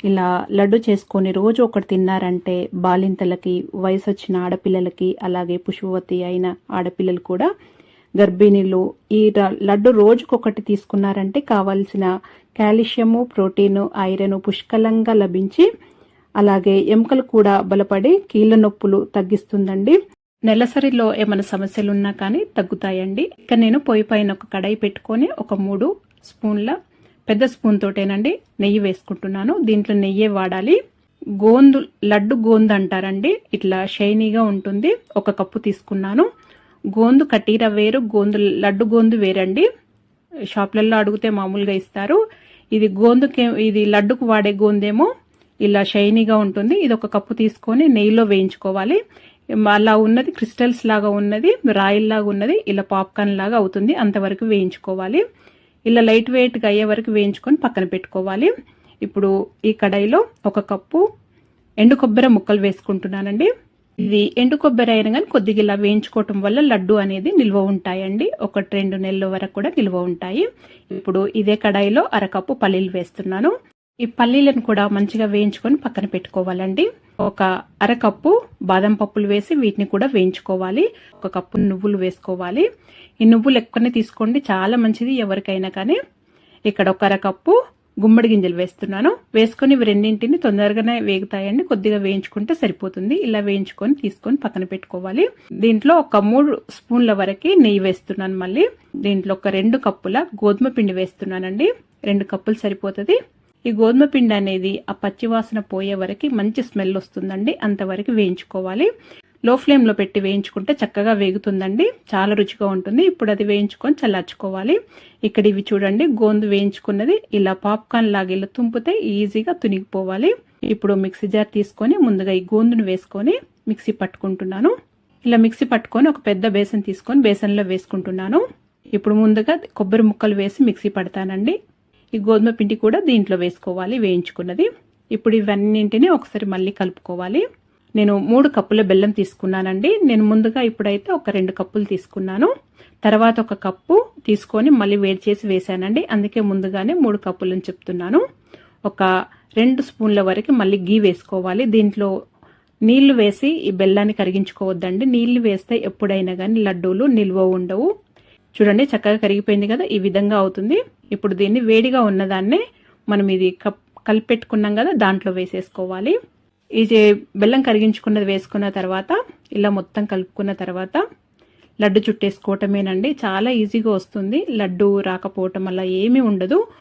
ఇలా లడ్డు చేసుకొని రోజు ఒకటి తిన్నారంటే బాలింతలకి, వయసు వచ్చిన ఆడపిల్లలకి, అలాగే పుష్పవతి అయిన ఆడపిల్లలు కూడా, గర్భిణీలు ఈ లడ్డు రోజుకొకటి తీసుకున్నారంటే కావాల్సిన కాల్షియము, ప్రోటీను, ఐరన్ పుష్కలంగా లభించి అలాగే ఎముకలు కూడా బలపడి కీళ్ళ నొప్పులు తగ్గిస్తుందండి. నెలసరిలో ఏమైనా సమస్యలున్నా కానీ తగ్గుతాయండి. ఇక నేను పొయ్యి పైన ఒక కడాయి పెట్టుకొని ఒక 3 స్పూన్ల పెద్ద స్పూన్ తోటేనండి నెయ్యి వేసుకుంటున్నాను. దీంట్లో నెయ్యే వాడాలి. లడ్డు గోందు అంటారండి, ఇట్లా షైనీగా ఉంటుంది. 1 కప్పు తీసుకున్నాను. గోందు కటీర వేరు, లడ్డు గోందు వేరండి. షాప్లలో అడిగితే మామూలుగా ఇస్తారు. ఇది లడ్డుకు వాడే గోందేమో ఇలా షైనీగా ఉంటుంది. ఇది 1 కప్పు తీసుకొని నెయ్యిలో వేయించుకోవాలి. అలా ఉన్నది క్రిస్టల్స్ లాగా ఉన్నది, రాయిల్ లాగా ఉన్నది ఇలా పాప్కార్న్ లాగా అవుతుంది. అంతవరకు వేయించుకోవాలి. ఇలా లైట్ వెయిట్గా అయ్యే వరకు వేయించుకొని పక్కన పెట్టుకోవాలి. ఇప్పుడు ఈ కడాయిలో 1 కప్పు ఎండు కొబ్బరి ముక్కలు వేసుకుంటున్నానండి. ఇది ఎండు కొబ్బరి అయినా కానీ కొద్దిగా ఇలా వేయించుకోవటం వల్ల లడ్డు అనేది నిల్వ ఉంటాయండి. 1-2 నెలల వరకు కూడా నిల్వ ఉంటాయి. ఇప్పుడు ఇదే కడాయిలో 1/2 కప్పు పల్లీలు వేస్తున్నాను. ఈ పల్లీలను కూడా మంచిగా వేయించుకొని పక్కన పెట్టుకోవాలండి. 1/2 కప్పు బాదం పప్పులు వేసి వీటిని కూడా వేయించుకోవాలి. 1 కప్పు నువ్వులు వేసుకోవాలి. ఈ నువ్వులు ఎక్కువనే తీసుకోండి, చాలా మంచిది ఎవరికైనా కానీ. ఇక్కడ 1/2 కప్పు గుమ్మడి గింజలు వేస్తున్నాను. వేసుకొని ఇవి రెండింటిని తొందరగానే వేగుతాయండి, కొద్దిగా వేయించుకుంటే సరిపోతుంది. ఇలా వేయించుకొని తీసుకొని పక్కన పెట్టుకోవాలి. దీంట్లో 3 స్పూన్ల వరకు నెయ్యి వేస్తున్నాను. మళ్ళీ దీంట్లో 2 కప్పుల గోధుమ పిండి వేస్తున్నానండి. 2 కప్పులు సరిపోతుంది. ఈ గోధుమ పిండి అనేది ఆ పచ్చివాసన పోయే వరకు మంచి స్మెల్ వస్తుందండి, అంతవరకు వేయించుకోవాలి. లో ఫ్లేమ్ లో పెట్టి వేయించుకుంటే చక్కగా వేగుతుందండి, చాలా రుచిగా ఉంటుంది. ఇప్పుడు అది వేయించుకొని చల్లార్చుకోవాలి. ఇక్కడ ఇవి చూడండి, గోందు వేయించుకున్నది ఇలా పాప్కార్న్ లాగా ఇలా తుంపితే ఈజీగా తునిగిపోవాలి. ఇప్పుడు మిక్సీ జార్ తీసుకొని ముందుగా ఈ గోందును వేసుకొని మిక్సీ పట్టుకుంటున్నాను. ఇలా మిక్సీ పట్టుకొని ఒక పెద్ద బేసన్ తీసుకొని బేసన్లో వేసుకుంటున్నాను. ఇప్పుడు ముందుగా కొబ్బరి ముక్కలు వేసి మిక్సీ పడతానండి. ఈ గోధుమ పిండి కూడా దీంట్లో వేసుకోవాలి వేయించుకున్నది. ఇప్పుడు ఇవన్నింటినీ ఒకసారి మళ్ళీ కలుపుకోవాలి. నేను 3 కప్పుల బెల్లం తీసుకున్నానండి. నేను ముందుగా ఇప్పుడైతే 2 కప్పులు తీసుకున్నాను. తర్వాత 1 కప్పు తీసుకొని మళ్ళీ వేడి చేసి వేసానండి, అందుకే ముందుగానే 3 కప్పులని చెప్తున్నాను. 2 స్పూన్ల వరకు మళ్ళీ గీ వేసుకోవాలి. దీంట్లో నీళ్లు వేసి ఈ బెల్లాన్ని కరిగించుకోవద్దండి. నీళ్లు వేస్తే ఎప్పుడైనా కానీ లడ్డూలు నిల్వ ఉండవు. చూడండి చక్కగా కరిగిపోయింది కదా, ఈ విధంగా అవుతుంది. ఇప్పుడు దీన్ని వేడిగా ఉన్నదాన్నే మనం ఇది కలిపెట్టుకున్నాం కదా దాంట్లో వేసేసుకోవాలి. ఇది బెల్లం కరిగించుకున్నది వేసుకున్న తర్వాత ఇలా మొత్తం కలుపుకున్న తర్వాత లడ్డు చుట్టేసుకోవటమేనండి. చాలా ఈజీగా వస్తుంది. లడ్డు రాకపోవటం వల్ల ఏమీ ఉండదు.